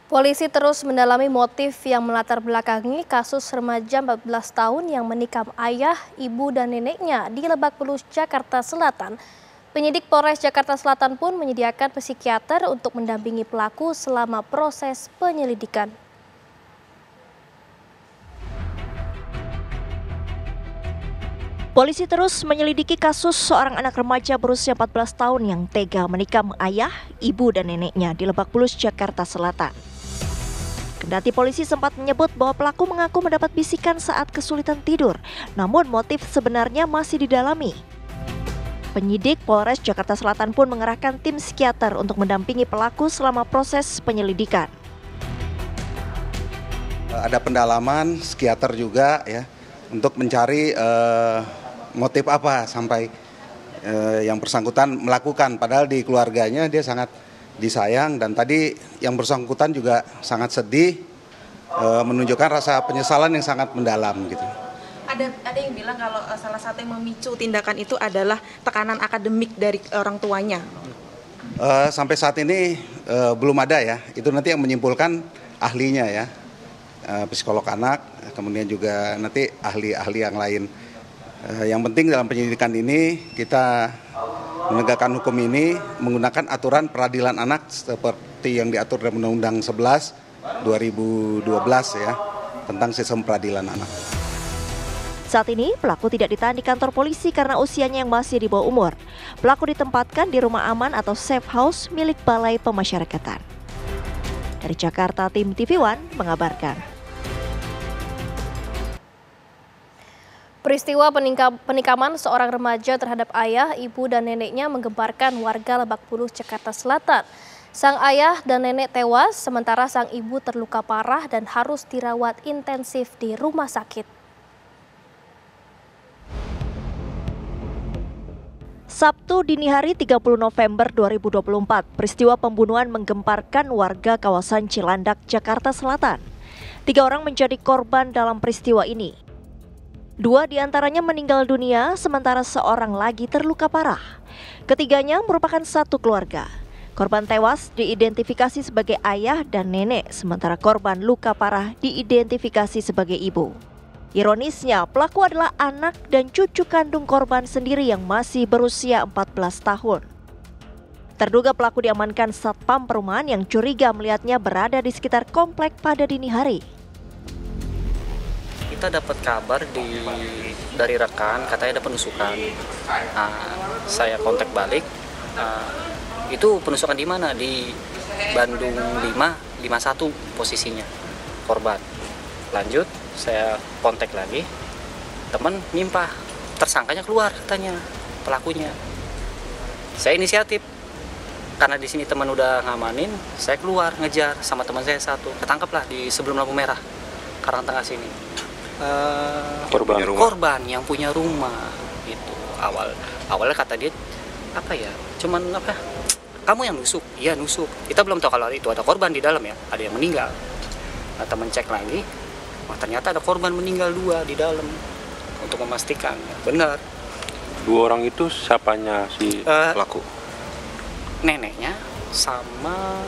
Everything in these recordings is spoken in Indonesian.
Polisi terus mendalami motif yang melatar belakangi kasus remaja 14 tahun yang menikam ayah, ibu, dan neneknya di Lebak Bulus, Jakarta Selatan. Penyidik Polres Jakarta Selatan pun menyediakan psikiater untuk mendampingi pelaku selama proses penyelidikan. Polisi terus menyelidiki kasus seorang anak remaja berusia 14 tahun yang tega menikam ayah, ibu, dan neneknya di Lebak Bulus, Jakarta Selatan. Kendati polisi sempat menyebut bahwa pelaku mengaku mendapat bisikan saat kesulitan tidur, namun motif sebenarnya masih didalami. Penyidik Polres Jakarta Selatan pun mengerahkan tim psikiater untuk mendampingi pelaku selama proses penyelidikan. Ada pendalaman psikiater juga ya untuk mencari motif apa sampai yang bersangkutan melakukan, padahal di keluarganya dia sangat disayang, dan tadi yang bersangkutan juga sangat sedih, menunjukkan rasa penyesalan yang sangat mendalam gitu. Ada yang bilang kalau salah satu yang memicu tindakan itu adalah tekanan akademik dari orang tuanya. Sampai saat ini belum ada ya, itu nanti yang menyimpulkan ahlinya ya, psikolog anak, kemudian juga nanti ahli-ahli yang lain. Yang penting dalam penyelidikan ini kita menegakkan hukum ini menggunakan aturan peradilan anak seperti yang diatur dalam Undang-Undang 11 2012 ya, tentang sistem peradilan anak. Saat ini pelaku tidak ditahan di kantor polisi karena usianya yang masih di bawah umur. Pelaku ditempatkan di rumah aman atau safe house milik Balai Pemasyarakatan. Dari Jakarta, tim TV One mengabarkan. Peristiwa penikaman seorang remaja terhadap ayah, ibu, dan neneknya menggemparkan warga Lebak Bulus, Jakarta Selatan. Sang ayah dan nenek tewas, sementara sang ibu terluka parah dan harus dirawat intensif di rumah sakit. Sabtu dini hari 30 November 2024, peristiwa pembunuhan menggemparkan warga kawasan Cilandak, Jakarta Selatan. 3 orang menjadi korban dalam peristiwa ini. 2 diantaranya meninggal dunia, sementara seorang lagi terluka parah. Ketiganya merupakan satu keluarga. Korban tewas diidentifikasi sebagai ayah dan nenek, sementara korban luka parah diidentifikasi sebagai ibu. Ironisnya, pelaku adalah anak dan cucu kandung korban sendiri yang masih berusia 14 tahun. Terduga pelaku diamankan Satpam Perumahan yang curiga melihatnya berada di sekitar komplek pada dini hari. Kita dapat kabar dari rekan, katanya ada penusukan. Saya kontak balik, itu penusukan di mana? Di Bandung 51 posisinya korban. Lanjut, saya kontak lagi, teman nimpah, tersangkanya keluar katanya, pelakunya. Saya inisiatif, karena di sini teman udah ngamanin, saya keluar ngejar sama teman saya satu, ketangkaplah di sebelum lampu merah, Karangtengah sini. Korban yang punya rumah itu awalnya kata dia apa ya, cuman apa, kamu yang nusuk. Iya nusuk, kita belum tahu kalau itu ada korban di dalam ya, ada yang meninggal. Nah, teman cek lagi, ternyata ada korban meninggal 2 di dalam, untuk memastikan benar. 2 orang itu siapanya si pelaku? Neneknya sama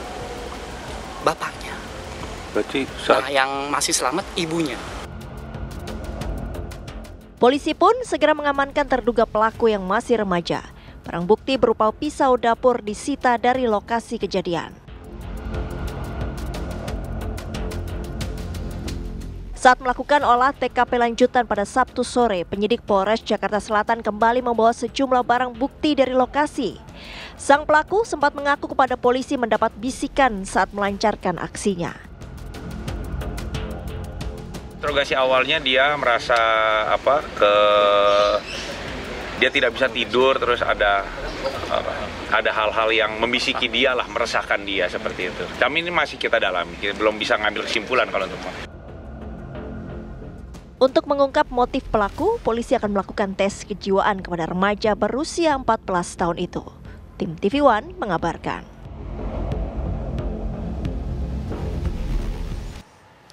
bapaknya. Berarti Nah, yang masih selamat ibunya. Polisi pun segera mengamankan terduga pelaku yang masih remaja. Barang bukti berupa pisau dapur disita dari lokasi kejadian. Saat melakukan olah TKP lanjutan pada Sabtu sore, penyidik Polres Jakarta Selatan kembali membawa sejumlah barang bukti dari lokasi. Sang pelaku sempat mengaku kepada polisi mendapat bisikan saat melancarkan aksinya. interogasi awalnya dia merasa dia tidak bisa tidur, terus ada hal-hal yang membisiki dia lah, meresahkan dia seperti itu. Kami ini masih kita dalami, belum bisa ngambil kesimpulan kalau Untuk mengungkap motif pelaku, polisi akan melakukan tes kejiwaan kepada remaja berusia 14 tahun itu. Tim TV One mengabarkan.